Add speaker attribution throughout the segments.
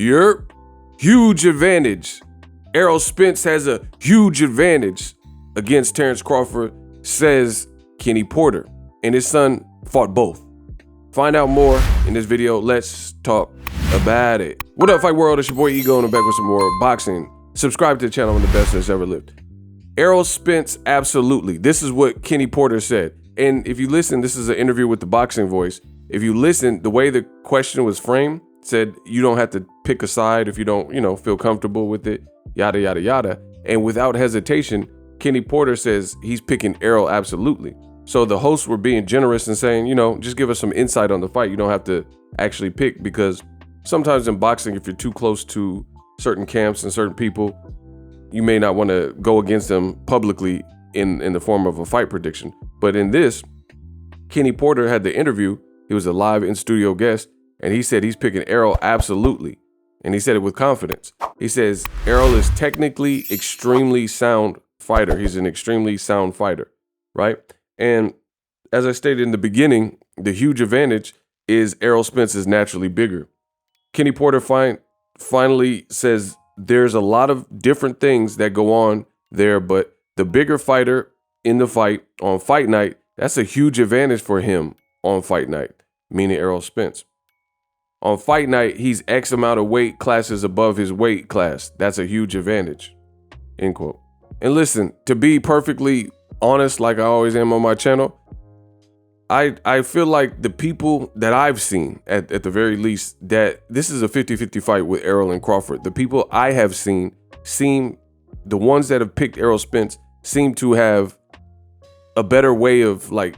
Speaker 1: Yerp. Huge advantage. Errol Spence has a huge advantage against Terence Crawford, says Kenny Porter. And his son fought both. Find out more in this video. Let's talk about it. What up, Fight World? It's your boy Ego, and I'm back with some more boxing. Subscribe to the channel. I'm the best that's ever lived. Errol Spence, absolutely. This is what Kenny Porter said. And if you listen, this is an interview with the Boxing Voice. If you listen, the way the question was framed said you don't have to pick a side if you don't, feel comfortable with it, yada, yada, yada. And without hesitation, Kenny Porter says he's picking Errol absolutely. So the hosts were being generous and saying, just give us some insight on the fight. You don't have to actually pick, because sometimes in boxing, if you're too close to certain camps and certain people, you may not want to go against them publicly in the form of a fight prediction. But in this, Kenny Porter had the interview. He was a live in-studio guest, and he said he's picking Errol absolutely. And he said it with confidence. He says Errol is technically extremely sound fighter. He's an extremely sound fighter, right? And as I stated in the beginning, the huge advantage is Errol Spence is naturally bigger. Kenny Porter finally says there's a lot of different things that go on there, but the bigger fighter in the fight on fight night, that's a huge advantage for him on fight night, meaning Errol Spence. On fight night, he's X amount of weight classes above his weight class. That's a huge advantage, end quote. And listen, to be perfectly honest, like I always am on my channel, I feel like the people that I've seen, at the very least, that this is a 50-50 fight with Errol and Crawford. The people I have seen the ones that have picked Errol Spence seem to have a better way of like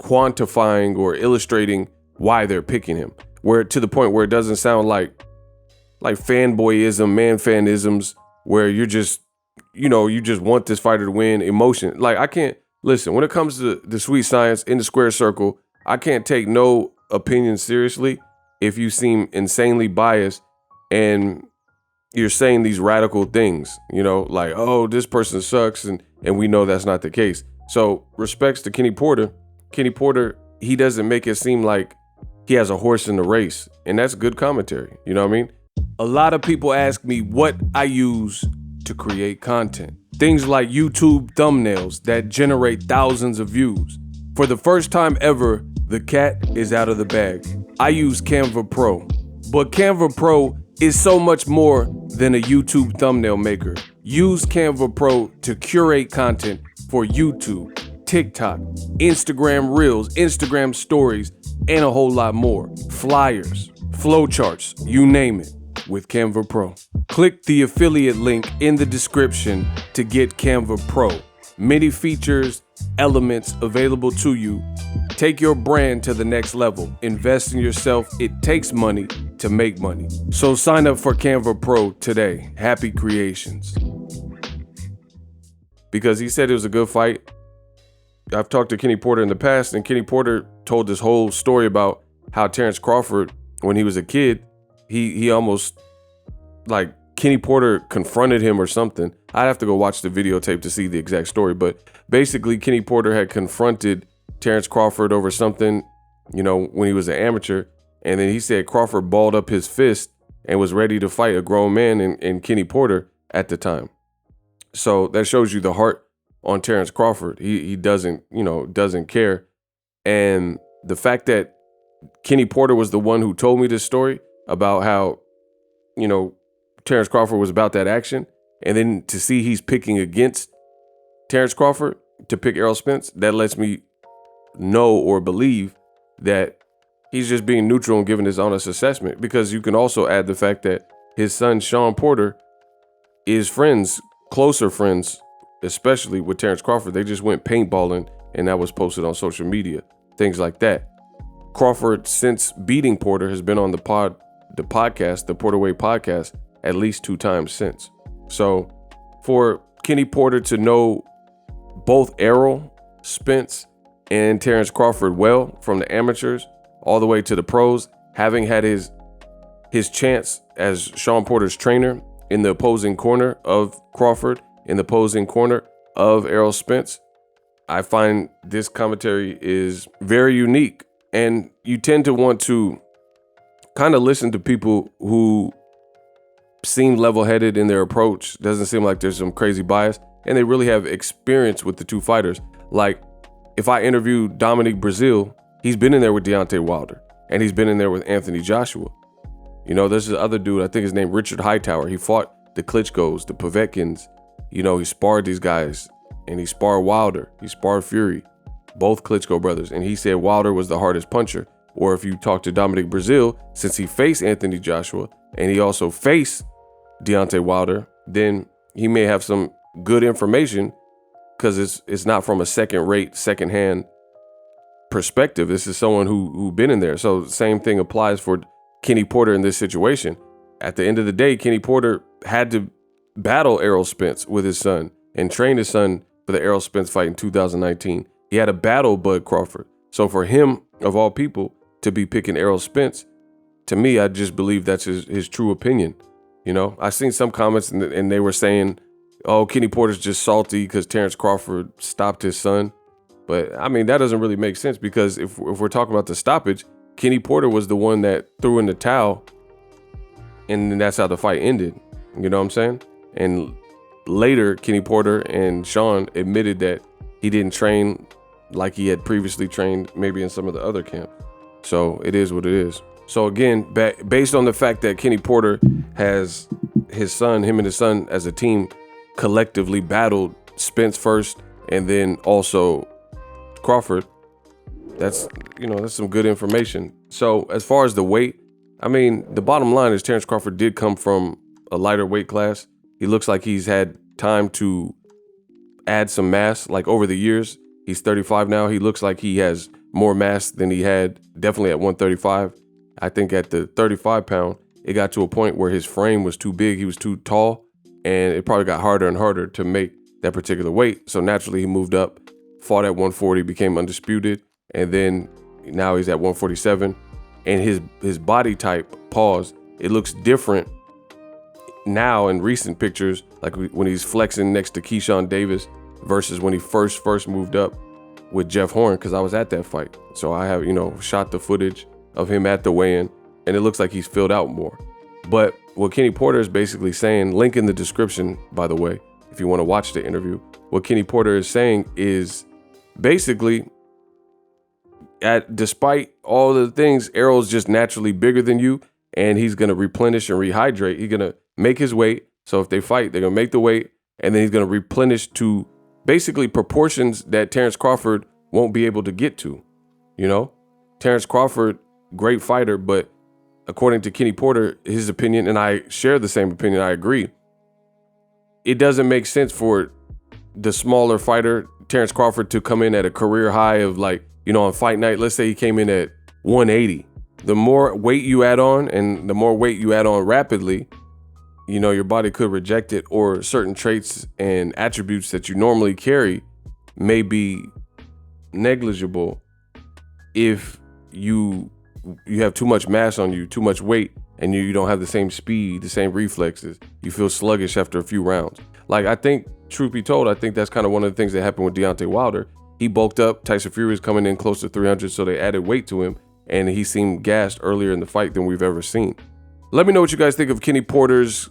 Speaker 1: quantifying or illustrating why they're picking him, where to the point where it doesn't sound like fanboyism, man-fanisms, where you're just, you just want this fighter to win, emotion. Like, I can't, listen, when it comes to the sweet science in the square circle, I can't take no opinion seriously if you seem insanely biased and you're saying these radical things, like, oh, this person sucks, and we know that's not the case. So respects to Kenny Porter. Kenny Porter, he doesn't make it seem like he has a horse in the race, and that's good commentary. You know what I mean? A lot of people ask me what I use to create content. Things like YouTube thumbnails that generate thousands of views. For the first time ever, the cat is out of the bag. I use Canva Pro, but Canva Pro is so much more than a YouTube thumbnail maker. Use Canva Pro to curate content for YouTube, TikTok, Instagram Reels, Instagram Stories, and a whole lot more. Flyers, flowcharts, you name it, with Canva Pro. Click the affiliate link in the description to get Canva Pro. Many features, elements available to you. Take your brand to the next level. Invest in yourself. It takes money to make money. So sign up for Canva Pro today. Happy creations. Because he said it was a good fight. I've talked to Kenny Porter in the past, and Kenny Porter told this whole story about how Terence Crawford, when he was a kid, he almost, like, Kenny Porter confronted him or something. I'd have to go watch the videotape to see the exact story, but basically Kenny Porter had confronted Terence Crawford over something, when he was an amateur, and then he said Crawford balled up his fist and was ready to fight a grown man in Kenny Porter at the time. So that shows you the heart on Terence Crawford. He doesn't care. And the fact that Kenny Porter was the one who told me this story about how, Terence Crawford was about that action, and then to see he's picking against Terence Crawford to pick Errol Spence, that lets me know or believe that he's just being neutral and giving his honest assessment, because you can also add the fact that his son, Sean Porter, is closer friends, especially with Terence Crawford. They just went paintballing, and that was posted on social media, things like that. Crawford, since beating Porter, has been on the podcast, the Porter Way podcast, at least 2 times since. So for Kenny Porter to know both Errol Spence and Terence Crawford well, from the amateurs all the way to the pros, having had his chance as Sean Porter's trainer in the opposing corner of Crawford, in the opposing corner of Errol Spence, I find this commentary is very unique. And you tend to want to kind of listen to people who seem level-headed in their approach. Doesn't seem like there's some crazy bias. And they really have experience with the two fighters. Like, if I interview Dominic Breazeale, he's been in there with Deontay Wilder. And he's been in there with Anthony Joshua. You know, there's this other dude, I think his name Richard Hightower. He fought the Klitschkos, the Povetkins. You know, he sparred these guys. And he sparred Wilder. He sparred Fury. Both Klitschko brothers. And he said Wilder was the hardest puncher. Or if you talk to Dominic Breazeale, since he faced Anthony Joshua and he also faced Deontay Wilder, then he may have some good information because it's not from a second-hand perspective. This is someone who been in there. So same thing applies for Kenny Porter in this situation. At the end of the day, Kenny Porter had to battle Errol Spence with his son and train his son for the Errol Spence fight in 2019. He had to battle Bud Crawford. So for him, of all people, to be picking Errol Spence, to me, I just believe that's his true opinion. You know, I seen some comments and they were saying, oh, Kenny Porter's just salty because Terence Crawford stopped his son. But I mean, that doesn't really make sense because if we're talking about the stoppage, Kenny Porter was the one that threw in the towel and then that's how the fight ended. You know what I'm saying? And later, Kenny Porter and Sean admitted that he didn't train like he had previously trained maybe in some of the other camps. So it is what it is. So again, based on the fact that Kenny Porter has him and his son as a team collectively battled Spence first and then also Crawford, that's some good information. So as far as the weight, I mean, the bottom line is Terence Crawford did come from a lighter weight class. He looks like he's had time to add some mass, like over the years. He's 35 now. He looks like he has more mass than he had definitely at 135. I think at the 35 pound, it got to a point where his frame was too big. He was too tall, and it probably got harder and harder to make that particular weight. So naturally, he moved up, fought at 140, became undisputed, and then now he's at 147. And his body type, it looks different now in recent pictures, like when he's flexing next to Keyshawn Davis versus when he first moved up with Jeff Horn, because I was at that fight. So I have, shot the footage of him at the weigh-in, and it looks like he's filled out more. But what Kenny Porter is basically saying, link in the description, by the way, if you want to watch the interview, what Kenny Porter is saying is basically, despite all the things, Errol's just naturally bigger than you, and he's going to replenish and rehydrate. He's going to make his weight. So if they fight, they're going to make the weight, and then he's going to replenish to basically proportions that Terence Crawford won't be able to get to. Terence Crawford, great fighter, but according to Kenny Porter, his opinion, and I share the same opinion, I agree, it doesn't make sense for the smaller fighter, Terence Crawford, to come in at a career high of on fight night, let's say he came in at 180. The more weight you add on, and the more weight you add on rapidly, your body could reject it, or certain traits and attributes that you normally carry may be negligible if you have too much mass on you, too much weight, and you don't have the same speed, the same reflexes. You feel sluggish after a few rounds. I think, truth be told, I think that's kind of one of the things that happened with Deontay Wilder. He bulked up. Tyson Fury was coming in close to 300, so they added weight to him, and he seemed gassed earlier in the fight than we've ever seen. Let me know what you guys think of Kenny Porter's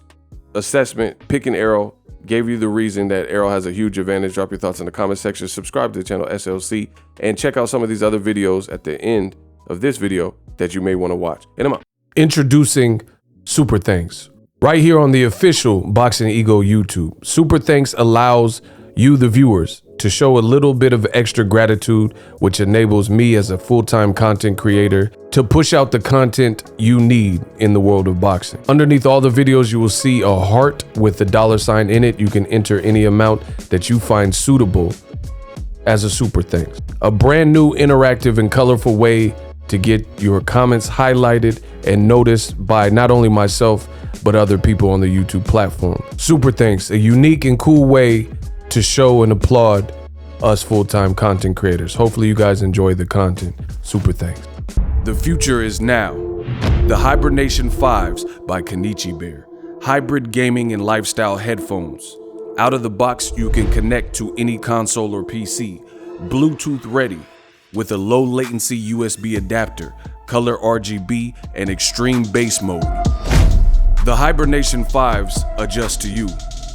Speaker 1: assessment, picking Errol. Gave you the reason that Errol has a huge advantage. Drop your thoughts in the comment section. Subscribe to the channel SLC, and check out some of these other videos at the end of this video that you may want to watch. And I'm out. Introducing Super Thanks right here on the official Boxing Ego YouTube. Super Thanks allows you, the viewers, to show a little bit of extra gratitude, which enables me as a full-time content creator to push out the content you need in the world of boxing. Underneath all the videos, you will see a heart with the $sign in it. You can enter any amount that you find suitable as a super thanks. A brand new, interactive, and colorful way to get your comments highlighted and noticed by not only myself, but other people on the YouTube platform. Super thanks, a unique and cool way to show and applaud us full-time content creators. Hopefully you guys enjoy the content. Super thanks. The future is now. The Hibernation 5s by Kenichi Bear. Hybrid gaming and lifestyle headphones. Out of the box, you can connect to any console or PC. Bluetooth ready with a low latency USB adapter, color RGB, and extreme bass mode. The Hibernation 5s adjust to you.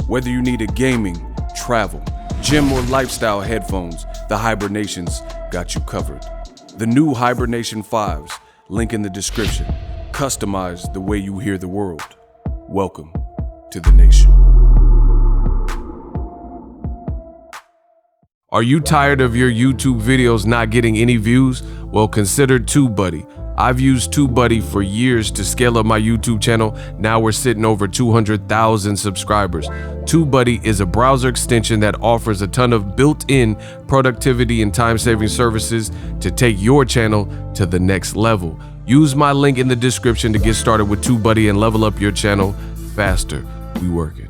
Speaker 1: Whether you needed gaming, travel, gym, or lifestyle headphones, the Hibernations got you covered. The new Hibernation 5s, link in the description, customize the way you hear the world. Welcome to the nation. Are you tired of your YouTube videos not getting any views? Well, consider TubeBuddy. I've used TubeBuddy for years to scale up my YouTube channel. Now we're sitting over 200,000 subscribers. TubeBuddy is a browser extension that offers a ton of built-in productivity and time-saving services to take your channel to the next level. Use my link in the description to get started with TubeBuddy and level up your channel faster. We working.